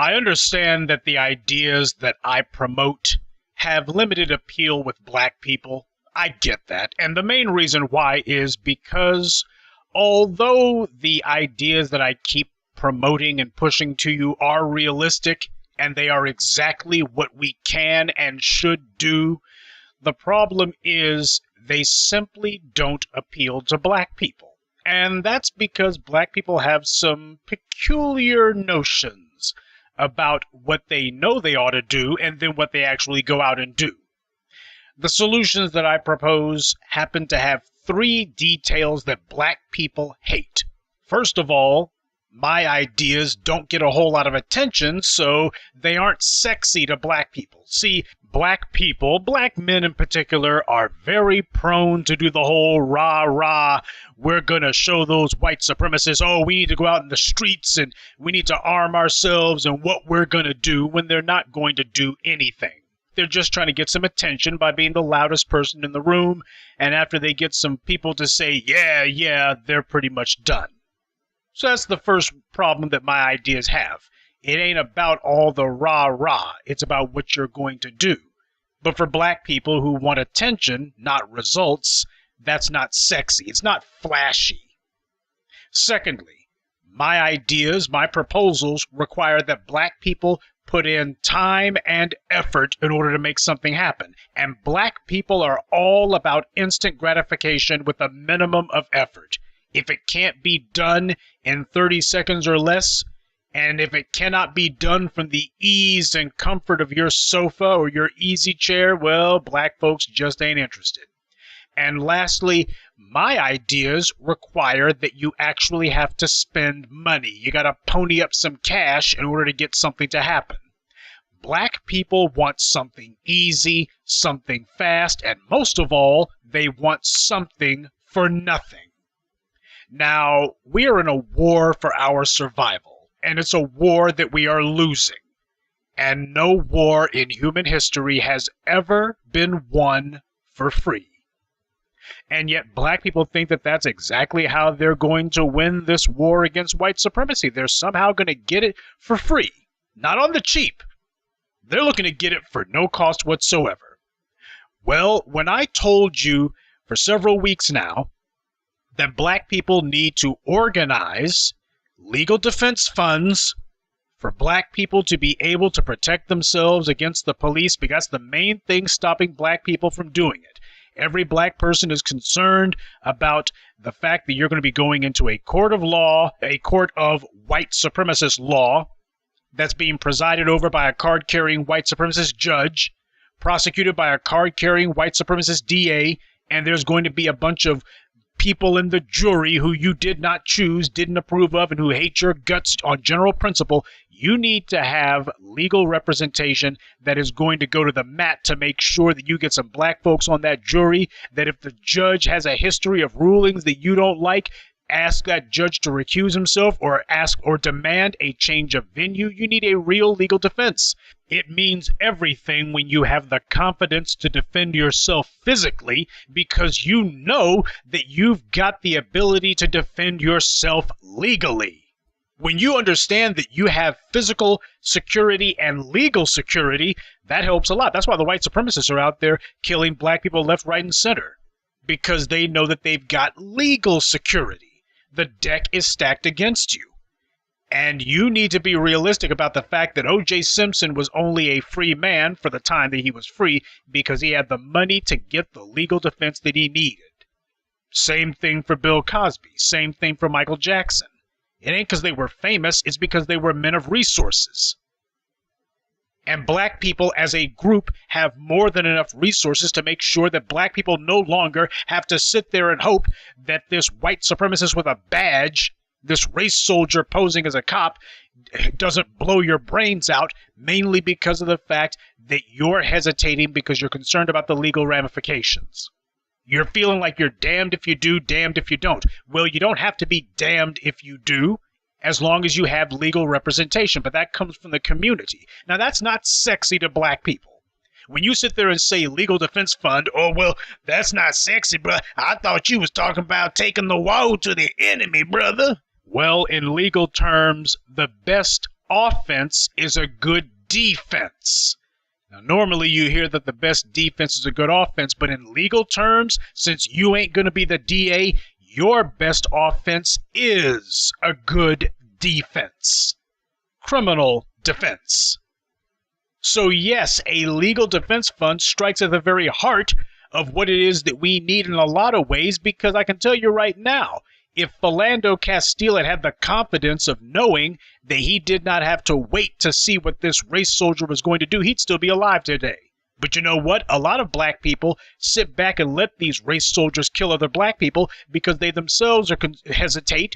I understand that the ideas that I promote have limited appeal with black people. I get that. And the main reason why is because although the ideas that I keep promoting and pushing to you are realistic, and they are exactly what we can and should do, the problem is they simply don't appeal to black people. And that's because black people have some peculiar notions about what they know they ought to do and then what they actually go out and do. The solutions that I propose happen to have 3 details that black people hate. First of all, my ideas don't get a whole lot of attention, so they aren't sexy to black people. See, black people, black men in particular, are very prone to do the whole rah-rah, we're gonna show those white supremacists, oh, we need to go out in the streets and we need to arm ourselves and what we're gonna do, when they're not going to do anything. They're just trying to get some attention by being the loudest person in the room, and after they get some people to say, yeah, they're pretty much done. So that's the first problem that my ideas have. It ain't about all the rah-rah. It's about what you're going to do. But for black people who want attention, not results, that's not sexy. It's not flashy. Secondly, my ideas, my proposals require that black people put in time and effort in order to make something happen. And black people are all about instant gratification with a minimum of effort. If it can't be done in 30 seconds or less, and if it cannot be done from the ease and comfort of your sofa or your easy chair, well, black folks just ain't interested. And lastly, my ideas require that you actually have to spend money. You gotta pony up some cash in order to get something to happen. Black people want something easy, something fast, and most of all, they want something for nothing. Now, we are in a war for our survival, and it's a war that we are losing. And no war in human history has ever been won for free. And yet black people think that that's exactly how they're going to win this war against white supremacy. They're somehow going to get it for free. Not on the cheap. They're looking to get it for no cost whatsoever. Well, when I told you for several weeks now that black people need to organize legal defense funds for black people to be able to protect themselves against the police, because that's the main thing stopping black people from doing it. Every black person is concerned about the fact that you're going to be going into a court of law, a court of white supremacist law, that's being presided over by a card-carrying white supremacist judge, prosecuted by a card-carrying white supremacist DA, and there's going to be a bunch of people in the jury who you did not choose, didn't approve of, and who hate your guts on general principle. You need to have legal representation that is going to go to the mat to make sure that you get some black folks on that jury, that if the judge has a history of rulings that you don't like, ask that judge to recuse himself or ask or demand a change of venue. You need a real legal defense. It means everything when you have the confidence to defend yourself physically, because you know that you've got the ability to defend yourself legally. When you understand that you have physical security and legal security, that helps a lot. That's why the white supremacists are out there killing black people left, right, and center, because they know that they've got legal security. The deck is stacked against you. And you need to be realistic about the fact that O.J. Simpson was only a free man for the time that he was free because he had the money to get the legal defense that he needed. Same thing for Bill Cosby. Same thing for Michael Jackson. It ain't because they were famous, it's because they were men of resources. And black people as a group have more than enough resources to make sure that black people no longer have to sit there and hope that this white supremacist with a badge, this race soldier posing as a cop, doesn't blow your brains out, mainly because of the fact that you're hesitating because you're concerned about the legal ramifications. You're feeling like you're damned if you do, damned if you don't. Well, you don't have to be damned if you do, as long as you have legal representation, but that comes from the community. Now, that's not sexy to black people. When you sit there and say legal defense fund, oh, well, that's not sexy, bro. I thought you was talking about taking the war to the enemy, brother. Well, in legal terms, the best offense is a good defense. Now, normally you hear that the best defense is a good offense, but in legal terms, since you ain't going to be the DA, your best offense is a good defense. Criminal defense. So yes, a legal defense fund strikes at the very heart of what it is that we need in a lot of ways, because I can tell you right now, if Philando Castile had the confidence of knowing that he did not have to wait to see what this race soldier was going to do, he'd still be alive today. But you know what? A lot of black people sit back and let these race soldiers kill other black people because they themselves hesitate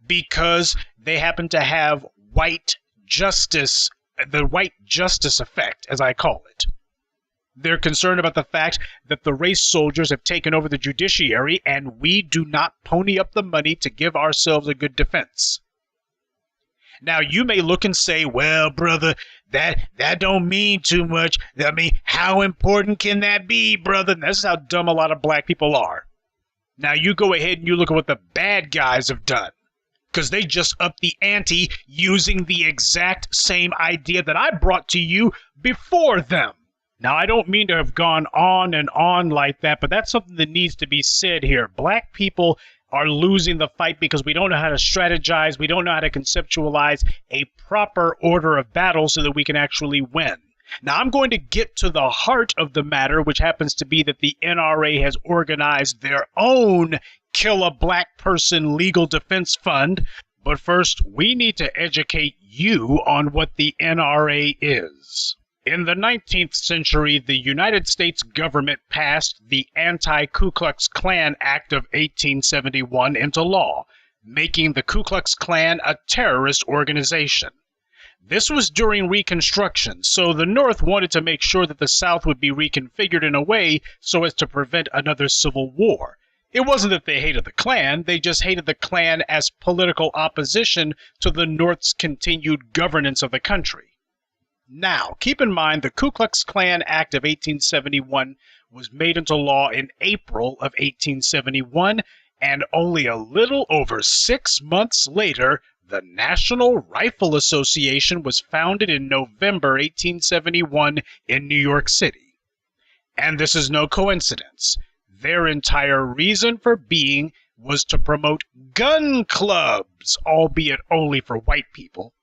because they happen to have white justice, the white justice effect, as I call it. They're concerned about the fact that the race soldiers have taken over the judiciary and we do not pony up the money to give ourselves a good defense. Now, you may look and say, well, brother, that don't mean too much. I mean, how important can that be, brother? And this is how dumb a lot of black people are. Now, you go ahead and you look at what the bad guys have done, because they just upped the ante using the exact same idea that I brought to you before them. Now, I don't mean to have gone on and on like that, but that's something that needs to be said here. Black people are losing the fight because we don't know how to strategize, we don't know how to conceptualize a proper order of battle so that we can actually win. Now, I'm going to get to the heart of the matter, which happens to be that the NRA has organized their own Kill a Black Person Legal Defense Fund. But first, we need to educate you on what the NRA is. In the 19th century, the United States government passed the Anti-Ku Klux Klan Act of 1871 into law, making the Ku Klux Klan a terrorist organization. This was during Reconstruction, so the North wanted to make sure that the South would be reconfigured in a way so as to prevent another civil war. It wasn't that they hated the Klan, they just hated the Klan as political opposition to the North's continued governance of the country. Now, keep in mind the Ku Klux Klan Act of 1871 was made into law in April of 1871, and only a little over 6 months later, the National Rifle Association was founded in November 1871 in New York City. And this is no coincidence. Their entire reason for being was to promote gun clubs, albeit only for white people.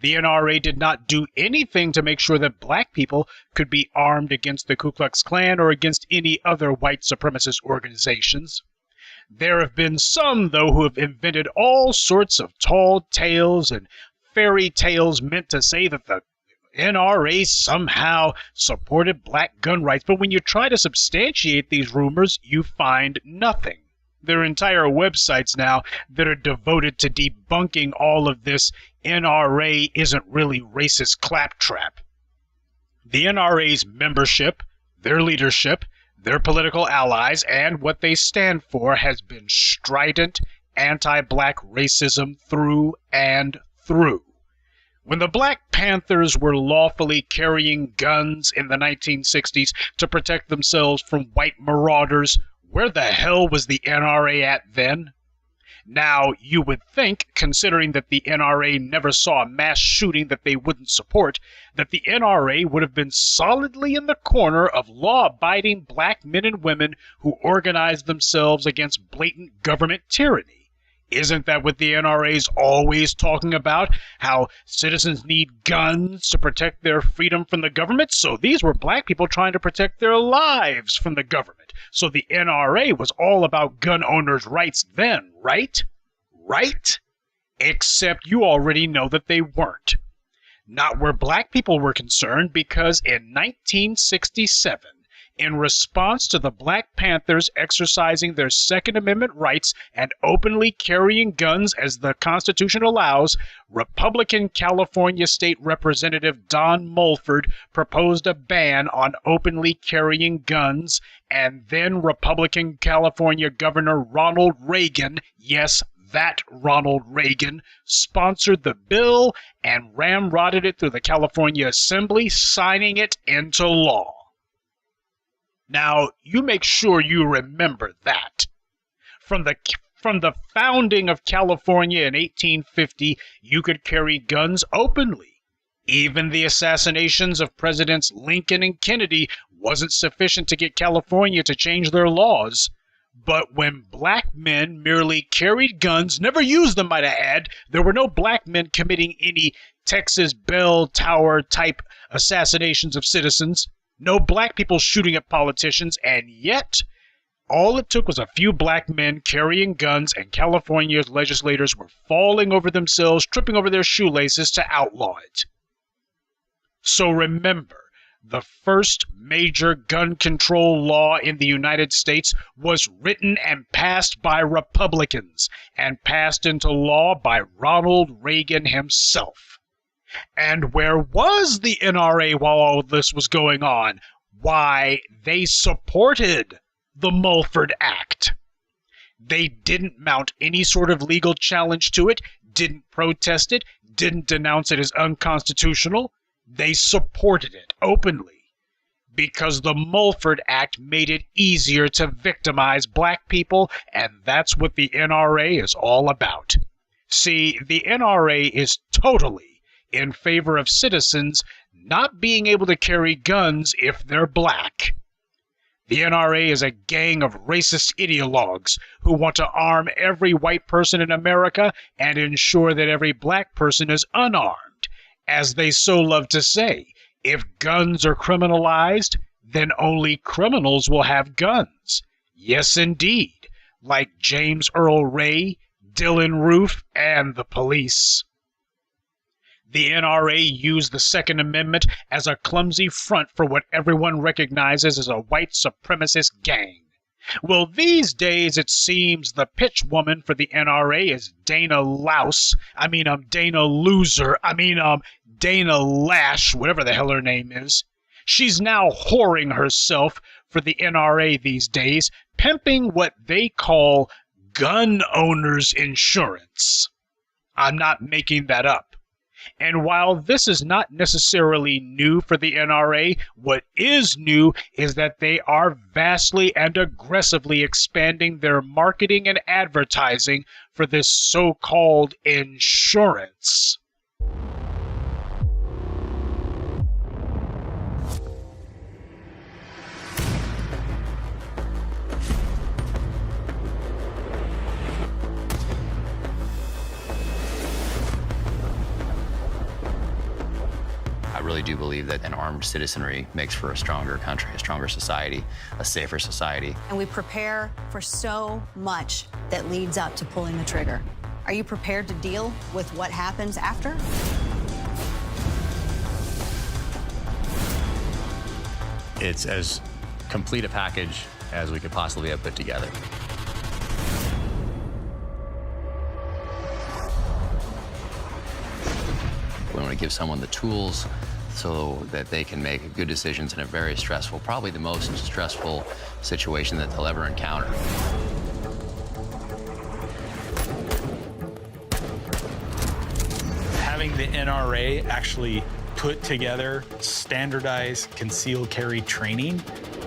The NRA did not do anything to make sure that black people could be armed against the Ku Klux Klan or against any other white supremacist organizations. There have been some, though, who have invented all sorts of tall tales and fairy tales meant to say that the NRA somehow supported black gun rights, but when you try to substantiate these rumors, you find nothing. There are entire websites now that are devoted to debunking all of this NRA isn't really racist claptrap. The NRA's membership, their leadership, their political allies, and what they stand for has been strident anti-black racism through and through. When the Black Panthers were lawfully carrying guns in the 1960s to protect themselves from white marauders, where the hell was the NRA at then? Now, you would think, considering that the NRA never saw a mass shooting that they wouldn't support, that the NRA would have been solidly in the corner of law-abiding black men and women who organized themselves against blatant government tyranny. Isn't that what the NRA is always talking about? How citizens need guns to protect their freedom from the government? So these were black people trying to protect their lives from the government. So the NRA was all about gun owners' rights then, right? Right? Except you already know that they weren't. Not where black people were concerned, because in 1967, in response to the Black Panthers exercising their Second Amendment rights and openly carrying guns as the Constitution allows, Republican California State Representative Don Mulford proposed a ban on openly carrying guns, and then Republican California Governor Ronald Reagan, yes, that Ronald Reagan, sponsored the bill and ramrodded it through the California Assembly, signing it into law. Now, you make sure you remember that. From the From the founding of California in 1850, you could carry guns openly. Even the assassinations of Presidents Lincoln and Kennedy wasn't sufficient to get California to change their laws. But when black men merely carried guns, never used them, might I add, there were no black men committing any Texas bell tower type assassinations of citizens, no black people shooting at politicians, and yet all it took was a few black men carrying guns, and California's legislators were falling over themselves, tripping over their shoelaces to outlaw it. So remember, the first major gun control law in the United States was written and passed by Republicans, and passed into law by Ronald Reagan himself. And where was the NRA while all this was going on? Why, they supported the Mulford Act. They didn't mount any sort of legal challenge to it, didn't protest it, didn't denounce it as unconstitutional. They supported it openly because the Mulford Act made it easier to victimize black people, and that's what the NRA is all about. See, the NRA is totally in favor of citizens not being able to carry guns if they're black. The NRA is a gang of racist ideologues who want to arm every white person in America and ensure that every black person is unarmed. As they so love to say, if guns are criminalized, then only criminals will have guns. Yes, indeed, like James Earl Ray, Dylan Roof, and the police. The NRA used the Second Amendment as a clumsy front for what everyone recognizes as a white supremacist gang. Well, these days it seems the pitch woman for the NRA is Dana Lash, whatever the hell her name is. She's now whoring herself for the NRA these days, pimping what they call gun owners insurance. I'm not making that up. And while this is not necessarily new for the NRA, what is new is that they are vastly and aggressively expanding their marketing and advertising for this so-called insurance. I really do believe that an armed citizenry makes for a stronger country, a stronger society, a safer society. And we prepare for so much that leads up to pulling the trigger. Are you prepared to deal with what happens after? It's as complete a package as we could possibly have put together. We want to give someone the tools so that they can make good decisions in a very stressful, probably the most stressful situation that they'll ever encounter. Having the NRA actually put together standardized concealed carry training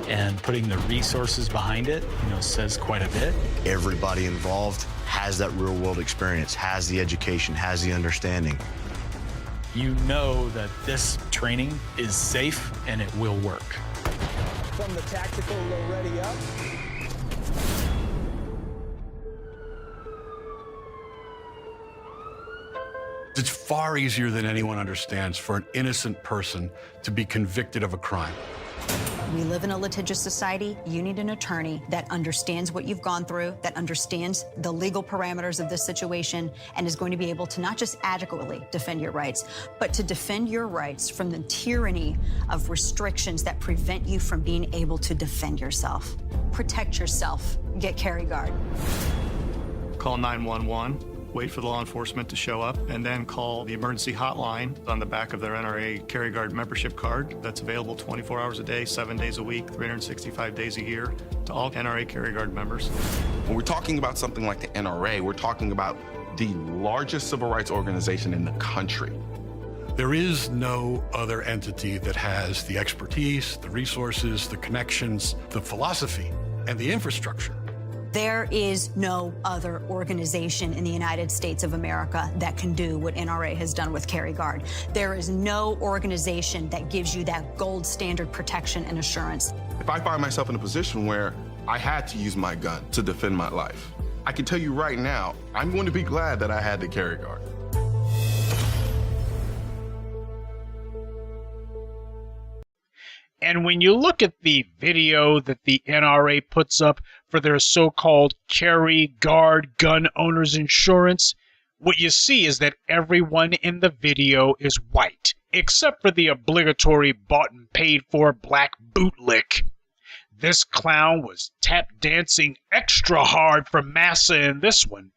and putting the resources behind it, says quite a bit. Everybody involved has that real world experience, has the education, has the understanding. You know that this training is safe and it will work. From the tactical low ready up. It's far easier than anyone understands for an innocent person to be convicted of a crime. We live in a litigious society. You need an attorney that understands what you've gone through, that understands the legal parameters of this situation, and is going to be able to not just adequately defend your rights, but to defend your rights from the tyranny of restrictions that prevent you from being able to defend yourself. Protect yourself. Get Carry Guard. Call 911. Wait for the law enforcement to show up, and then call the emergency hotline on the back of their NRA Carry Guard membership card that's available 24 hours a day, 7 days a week, 365 days a year to all NRA Carry Guard members. When we're talking about something like the NRA, we're talking about the largest civil rights organization in the country. There is no other entity that has the expertise, the resources, the connections, the philosophy, and the infrastructure There is no other organization in the United States of America that can do what NRA has done with Carry Guard. There is no organization that gives you that gold standard protection and assurance. If I find myself in a position where I had to use my gun to defend my life, I can tell you right now, I'm going to be glad that I had the Carry Guard. And when you look at the video that the NRA puts up for their so-called Carry Guard gun owners insurance, what you see is that everyone in the video is white, except for the obligatory bought and paid for black bootlick. This clown was tap dancing extra hard for massa in this one.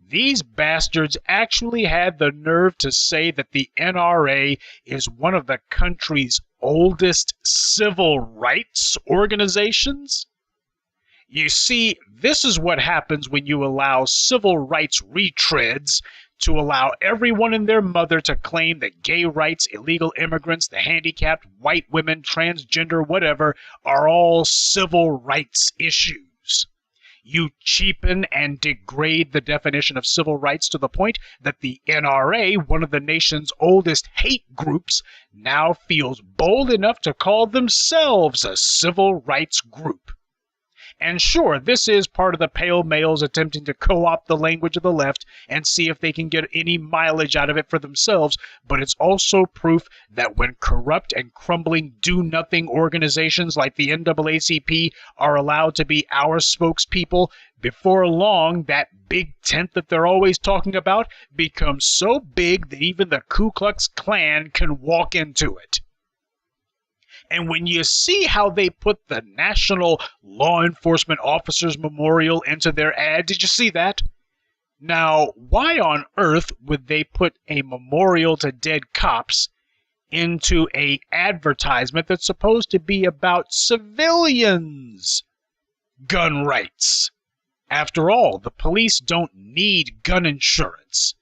These bastards actually had the nerve to say that the NRA is one of the country's oldest civil rights organizations. You see, this is what happens when you allow civil rights retreads to allow everyone and their mother to claim that gay rights, illegal immigrants, the handicapped, white women, transgender, whatever, are all civil rights issues. You cheapen and degrade the definition of civil rights to the point that the NRA, one of the nation's oldest hate groups, now feels bold enough to call themselves a civil rights group. And sure, this is part of the pale males attempting to co-opt the language of the left and see if they can get any mileage out of it for themselves, but it's also proof that when corrupt and crumbling do-nothing organizations like the NAACP are allowed to be our spokespeople, before long that big tent that they're always talking about becomes so big that even the Ku Klux Klan can walk into it. And when you see how they put the National Law Enforcement Officers Memorial into their ad, did you see that? Now, why on earth would they put a memorial to dead cops into an advertisement that's supposed to be about civilians' gun rights? After all, the police don't need gun insurance.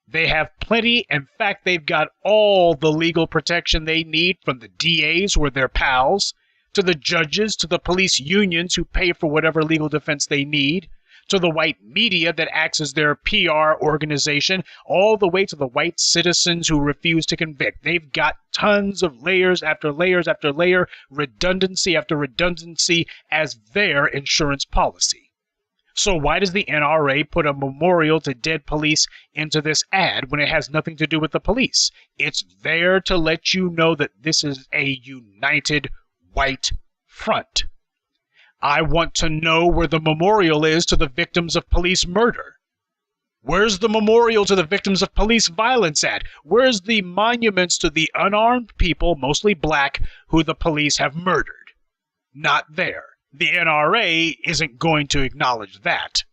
They have plenty. In fact, they've got all the legal protection they need, from the DAs, who are their pals, to the judges, to the police unions who pay for whatever legal defense they need, to the white media that acts as their PR organization, all the way to the white citizens who refuse to convict. They've got tons of layers after layers after layer, redundancy after redundancy as their insurance policy. So why does the NRA put a memorial to dead police into this ad when it has nothing to do with the police? It's there to let you know that this is a united white front. I want to know where the memorial is to the victims of police murder. Where's the memorial to the victims of police violence at? Where's the monuments to the unarmed people, mostly black, who the police have murdered? Not there. The NRA isn't going to acknowledge that.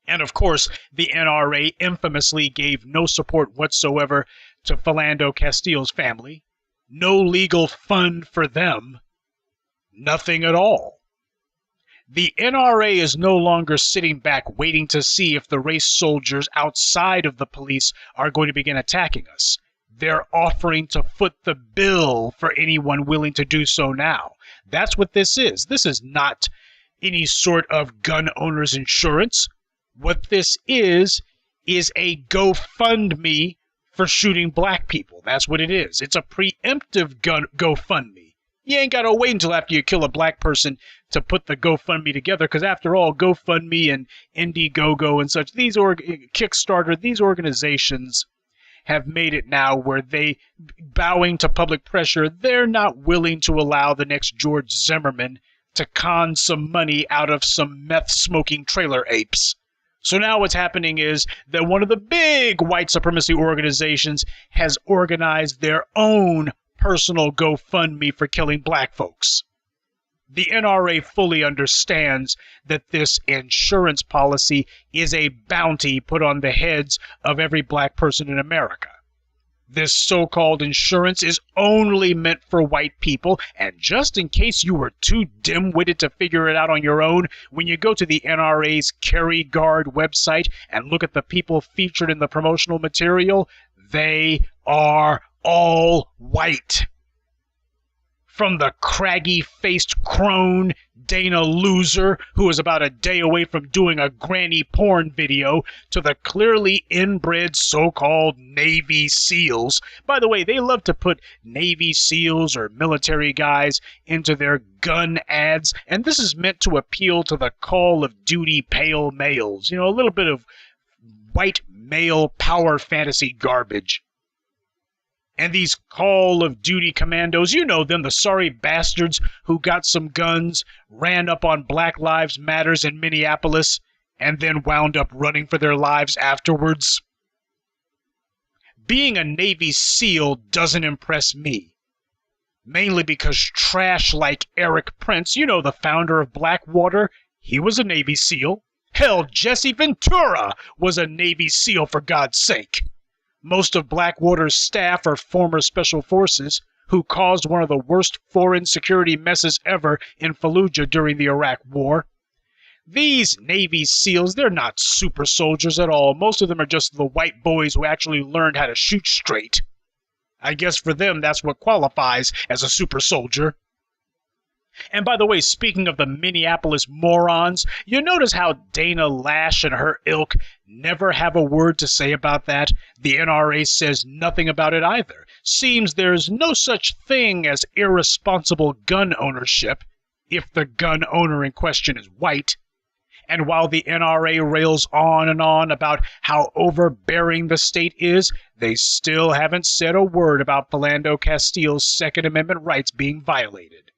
And of course, the NRA infamously gave no support whatsoever to Philando Castile's family. No legal fund for them. Nothing at all. The NRA is no longer sitting back waiting to see if the race soldiers outside of the police are going to begin attacking us. They're offering to foot the bill for anyone willing to do so now. That's what this is. This is not any sort of gun owner's insurance. What this is a GoFundMe for shooting black people. That's what it is. It's a preemptive GoFundMe. You ain't got to wait until after you kill a black person to put the GoFundMe together, because after all, GoFundMe and Indiegogo and such, Kickstarter, these organizations have made it now where they, bowing to public pressure, they're not willing to allow the next George Zimmerman to con some money out of some meth-smoking trailer apes. So now what's happening is that one of the big white supremacy organizations has organized their own personal GoFundMe for killing black folks. The NRA fully understands that this insurance policy is a bounty put on the heads of every black person in America. This so-called insurance is only meant for white people, and just in case you were too dim-witted to figure it out on your own, when you go to the NRA's Carry Guard website and look at the people featured in the promotional material, they are all white. From the craggy-faced crone, Dana Loser, who is about a day away from doing a granny porn video, to the clearly inbred so-called Navy SEALs. By the way, they love to put Navy SEALs or military guys into their gun ads, and this is meant to appeal to the Call of Duty pale males. You know, a little bit of white male power fantasy garbage. And these Call of Duty commandos, you know them, the sorry bastards who got some guns, ran up on Black Lives Matters in Minneapolis, and then wound up running for their lives afterwards. Being a Navy SEAL doesn't impress me. Mainly because trash like Eric Prince, you know, the founder of Blackwater, he was a Navy SEAL. Hell, Jesse Ventura was a Navy SEAL, for God's sake. Most of Blackwater's staff are former Special Forces who caused one of the worst foreign security messes ever in Fallujah during the Iraq War. These Navy SEALs, they're not super soldiers at all. Most of them are just the white boys who actually learned how to shoot straight. I guess for them, that's what qualifies as a super soldier. And by the way, speaking of the Minneapolis morons, you notice how Dana Lash and her ilk never have a word to say about that? The NRA says nothing about it either. Seems there's no such thing as irresponsible gun ownership, if the gun owner in question is white. And while the NRA rails on and on about how overbearing the state is, they still haven't said a word about Philando Castile's Second Amendment rights being violated.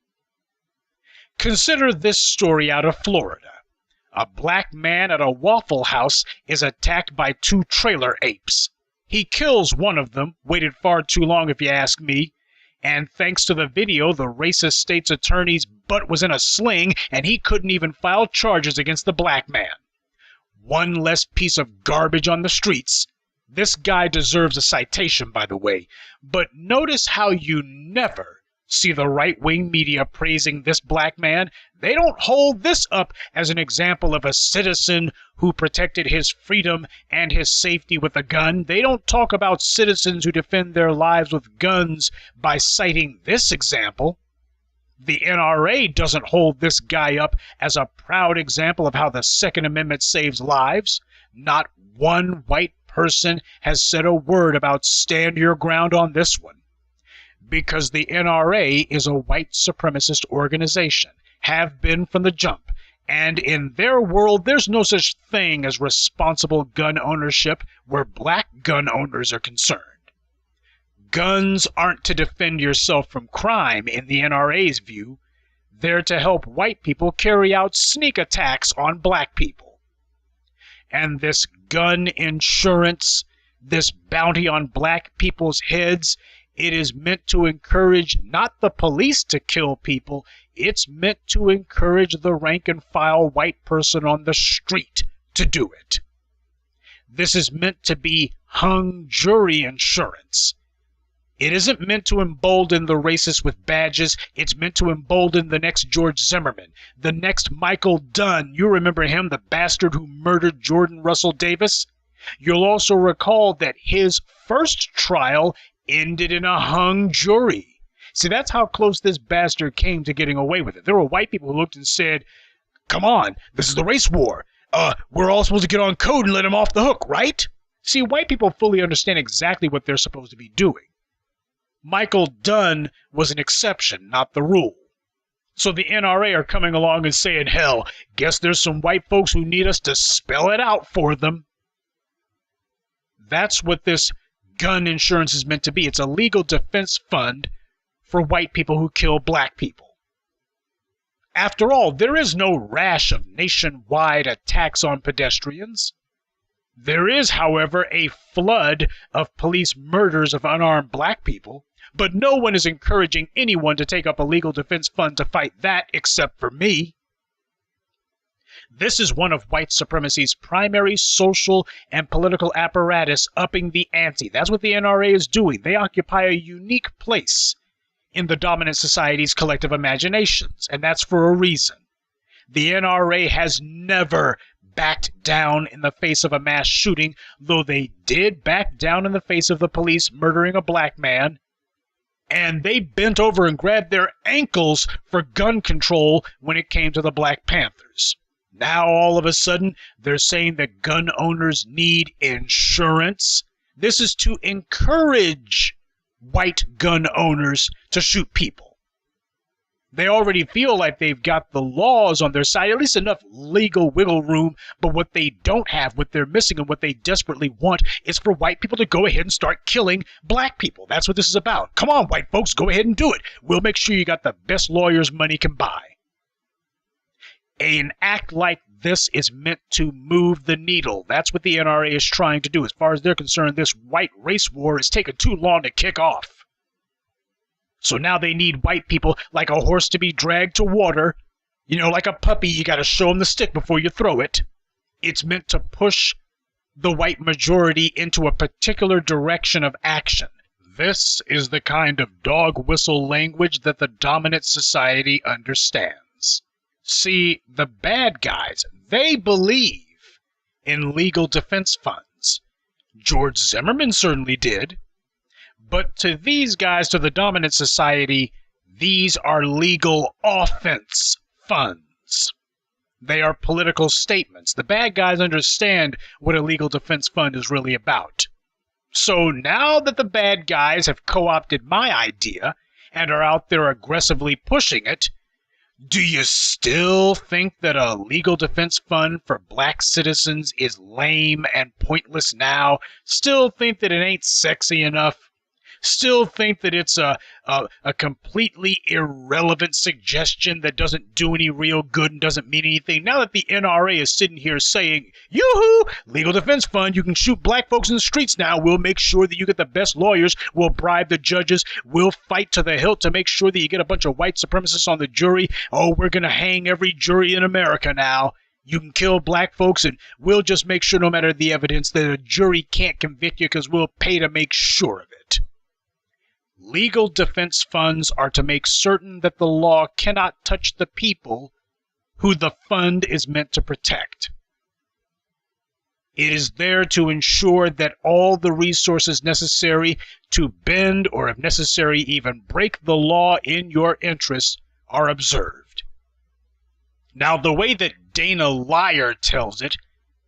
Consider this story out of Florida. A black man at a Waffle House is attacked by two trailer apes. He kills one of them, waited far too long if you ask me, and thanks to the video, the racist state's attorney's butt was in a sling and he couldn't even file charges against the black man. One less piece of garbage on the streets. This guy deserves a citation, by the way, but notice how you never see the right-wing media praising this black man. They don't hold this up as an example of a citizen who protected his freedom and his safety with a gun. They don't talk about citizens who defend their lives with guns by citing this example. The NRA doesn't hold this guy up as a proud example of how the Second Amendment saves lives. Not one white person has said a word about stand your ground on this one. Because the NRA is a white supremacist organization, have been from the jump, and in their world there's no such thing as responsible gun ownership where black gun owners are concerned. Guns aren't to defend yourself from crime in the NRA's view. They're to help white people carry out sneak attacks on black people. And this gun insurance, this bounty on black people's heads, it is meant to encourage not the police to kill people, it's meant to encourage the rank-and-file white person on the street to do it. This is meant to be hung jury insurance. It isn't meant to embolden the racists with badges, it's meant to embolden the next George Zimmerman, the next Michael Dunn. You remember him, the bastard who murdered Jordan Russell Davis? You'll also recall that his first trial ended in a hung jury. See, that's how close this bastard came to getting away with it. There were white people who looked and said, come on, this is the race war. We're all supposed to get on code and let him off the hook, right? See, white people fully understand exactly what they're supposed to be doing. Michael Dunn was an exception, not the rule. So the NRA are coming along and saying, hell, guess there's some white folks who need us to spell it out for them. That's what this gun insurance is meant to be. It's a legal defense fund for white people who kill black people. After all, there is no rash of nationwide attacks on pedestrians. There is, however, a flood of police murders of unarmed black people, but no one is encouraging anyone to take up a legal defense fund to fight that except for me. This is one of white supremacy's primary social and political apparatus upping the ante. That's what the NRA is doing. They occupy a unique place in the dominant society's collective imaginations, and that's for a reason. The NRA has never backed down in the face of a mass shooting, though they did back down in the face of the police murdering a black man. And they bent over and grabbed their ankles for gun control when it came to the Black Panthers. Now, all of a sudden, they're saying that gun owners need insurance. This is to encourage white gun owners to shoot people. They already feel like they've got the laws on their side, at least enough legal wiggle room, but what they don't have, what they're missing, and what they desperately want is for white people to go ahead and start killing black people. That's what this is about. Come on, white folks, go ahead and do it. We'll make sure you got the best lawyers money can buy. An act like this is meant to move the needle. That's what the NRA is trying to do. As far as they're concerned, this white race war is taking too long to kick off. So now they need white people like a horse to be dragged to water. You know, like a puppy, you got to show them the stick before you throw it. It's meant to push the white majority into a particular direction of action. This is the kind of dog whistle language that the dominant society understands. See, the bad guys, they believe in legal defense funds. George Zimmerman certainly did. But to these guys, to the dominant society, these are legal offense funds. They are political statements. The bad guys understand what a legal defense fund is really about. So now that the bad guys have co-opted my idea and are out there aggressively pushing it, do you still think that a legal defense fund for black citizens is lame and pointless now? Still think that it ain't sexy enough? Still think that it's a completely irrelevant suggestion that doesn't do any real good and doesn't mean anything? Now that the NRA is sitting here saying, yoo-hoo, legal defense fund, you can shoot black folks in the streets now. We'll make sure that you get the best lawyers. We'll bribe the judges. We'll fight to the hilt to make sure that you get a bunch of white supremacists on the jury. Oh, we're going to hang every jury in America now. You can kill black folks, and we'll just make sure, no matter the evidence, that a jury can't convict you because we'll pay to make sure of it. Legal defense funds are to make certain that the law cannot touch the people who the fund is meant to protect. It is there to ensure that all the resources necessary to bend or, if necessary, even break the law in your interests are observed. Now, the way that Dana Liar tells it,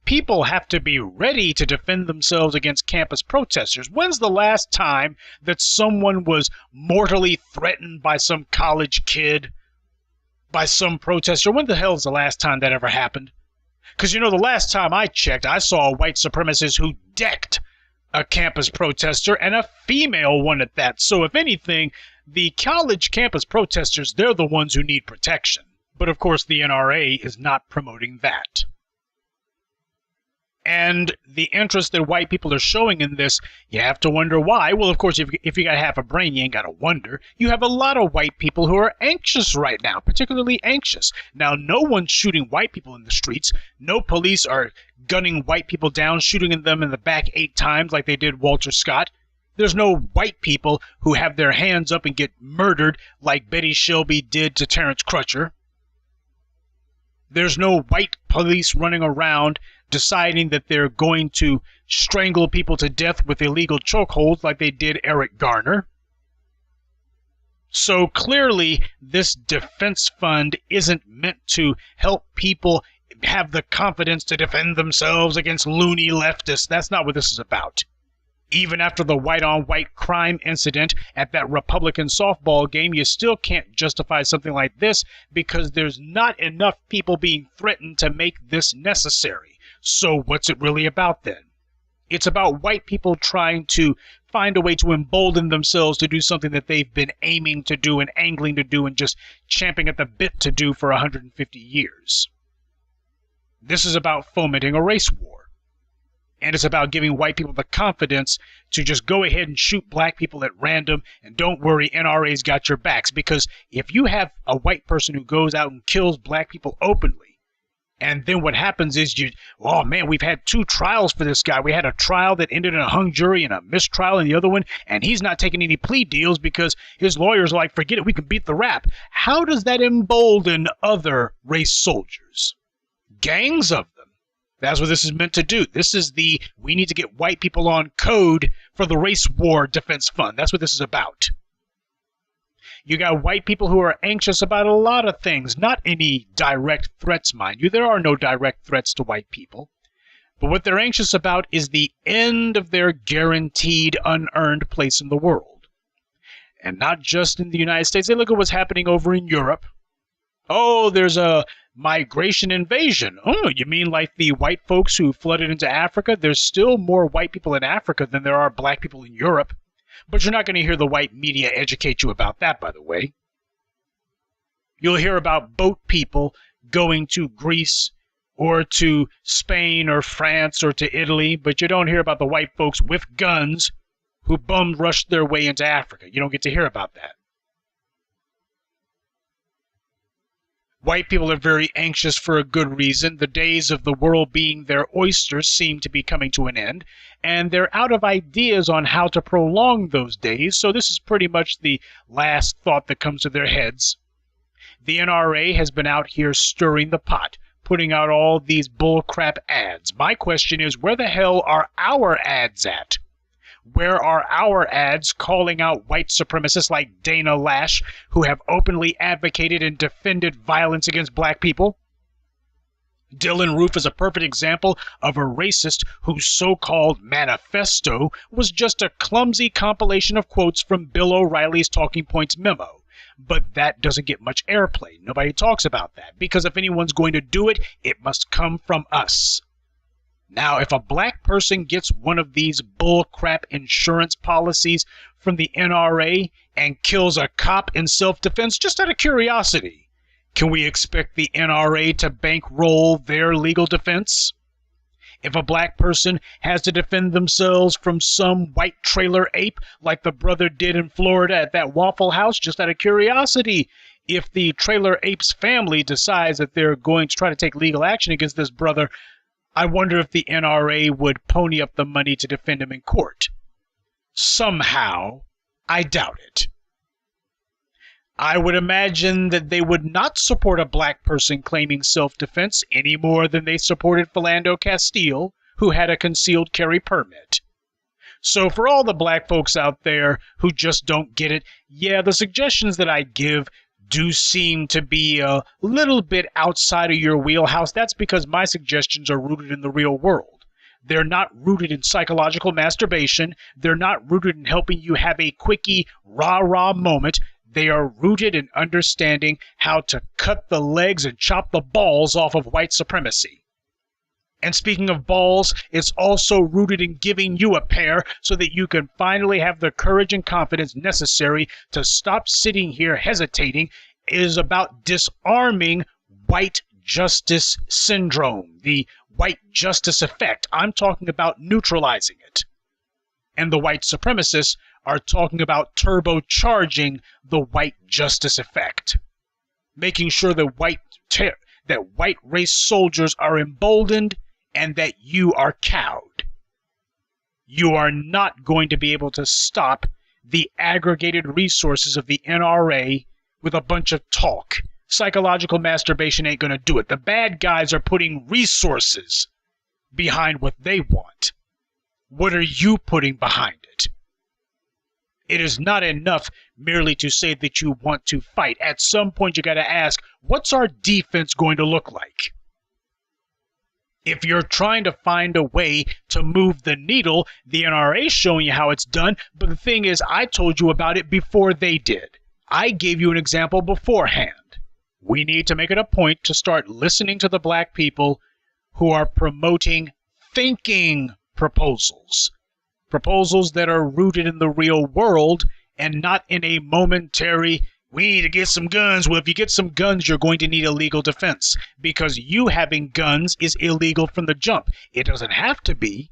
people have to be ready to defend themselves against campus protesters. When's the last time that someone was mortally threatened by some college kid, by some protester? When the hell is the last time that ever happened? Because, you know, the last time I checked, I saw a white supremacist who decked a campus protester, and a female one at that. So if anything, the college campus protesters, they're the ones who need protection. But of course, the NRA is not promoting that. And the interest that white people are showing in this, you have to wonder why. Well, of course, if you got half a brain, you ain't got to wonder. You have a lot of white people who are anxious right now, particularly anxious. Now, no one's shooting white people in the streets. No police are gunning white people down, shooting them in the back 8 times like they did Walter Scott. There's no white people who have their hands up and get murdered like Betty Shelby did to Terrence Crutcher. There's no white police running around deciding that they're going to strangle people to death with illegal chokeholds like they did Eric Garner. So clearly, this defense fund isn't meant to help people have the confidence to defend themselves against loony leftists. That's not what this is about. Even after the white-on-white crime incident at that Republican softball game, you still can't justify something like this because there's not enough people being threatened to make this necessary. So what's it really about then? It's about white people trying to find a way to embolden themselves to do something that they've been aiming to do and angling to do and just champing at the bit to do for 150 years. This is about fomenting a race war. And it's about giving white people the confidence to just go ahead and shoot black people at random, and don't worry, NRA's got your backs. Because if you have a white person who goes out and kills black people openly, and then what happens is oh man, we've had 2 trials for this guy. We had a trial that ended in a hung jury and a mistrial in the other one, and he's not taking any plea deals because his lawyers are like, forget it, we can beat the rap. How does that embolden other race soldiers? Gangs of them. That's what this is meant to do. This is we need to get white people on code for the race war defense fund. That's what this is about. You got white people who are anxious about a lot of things, not any direct threats, mind you. There are no direct threats to white people. But what they're anxious about is the end of their guaranteed unearned place in the world. And not just in the United States. They look at what's happening over in Europe. Oh, there's a migration invasion. Oh, you mean like the white folks who flooded into Africa? There's still more white people in Africa than there are black people in Europe. But you're not going to hear the white media educate you about that, by the way. You'll hear about boat people going to Greece or to Spain or France or to Italy, but you don't hear about the white folks with guns who bum-rushed their way into Africa. You don't get to hear about that. White people are very anxious for a good reason. The days of the world being their oysters seem to be coming to an end, and they're out of ideas on how to prolong those days, so this is pretty much the last thought that comes to their heads. The NRA has been out here stirring the pot, putting out all these bullcrap ads. My question is, where the hell are our ads at? Where are our ads calling out white supremacists like Dana Lash, who have openly advocated and defended violence against black people? Dylan Roof is a perfect example of a racist whose so-called manifesto was just a clumsy compilation of quotes from Bill O'Reilly's Talking Points memo. But that doesn't get much airplay. Nobody talks about that, because if anyone's going to do it, it must come from us. Now, if a black person gets one of these bullcrap insurance policies from the NRA and kills a cop in self-defense, just out of curiosity, can we expect the NRA to bankroll their legal defense? If a black person has to defend themselves from some white trailer ape like the brother did in Florida at that Waffle House, just out of curiosity, if the trailer ape's family decides that they're going to try to take legal action against this brother, I wonder if the NRA would pony up the money to defend him in court. Somehow, I doubt it. I would imagine that they would not support a black person claiming self-defense any more than they supported Philando Castile, who had a concealed carry permit. So for all the black folks out there who just don't get it, yeah, the suggestions that I give do seem to be a little bit outside of your wheelhouse. That's because my suggestions are rooted in the real world. They're not rooted in psychological masturbation. They're not rooted in helping you have a quickie rah-rah moment. They are rooted in understanding how to cut the legs and chop the balls off of white supremacy. And speaking of balls, it's also rooted in giving you a pair so that you can finally have the courage and confidence necessary to stop sitting here hesitating. It is about disarming white justice syndrome, the white justice effect. I'm talking about neutralizing it. And the white supremacists are talking about turbocharging the white justice effect, making sure that white race soldiers are emboldened and that you are cowed. You are not going to be able to stop the aggregated resources of the NRA with a bunch of talk. Psychological masturbation ain't going to do it. The bad guys are putting resources behind what they want. What are you putting behind it? It is not enough merely to say that you want to fight. At some point, you got to ask, what's our defense going to look like? If you're trying to find a way to move the needle, the NRA is showing you how it's done, but the thing is, I told you about it before they did. I gave you an example beforehand. We need to make it a point to start listening to the black people who are promoting thinking proposals. Proposals that are rooted in the real world and not in a momentary, we need to get some guns. Well, if you get some guns, you're going to need a legal defense because you having guns is illegal from the jump. It doesn't have to be.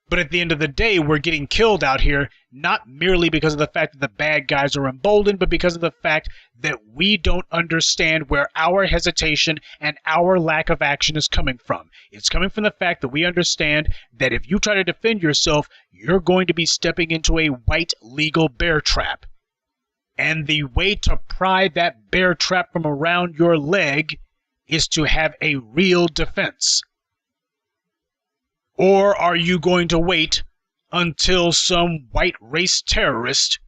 But at the end of the day, we're getting killed out here, not merely because of the fact that the bad guys are emboldened, but because of the fact that we don't understand where our hesitation and our lack of action is coming from. It's coming from the fact that we understand that if you try to defend yourself, you're going to be stepping into a white legal bear trap. And the way to pry that bear trap from around your leg is to have a real defense. Or are you going to wait until some white race terrorist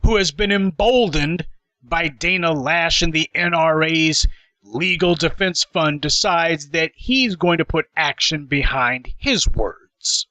who has been emboldened by Dana Lash and the NRA's Legal Defense Fund decides that he's going to put action behind his words.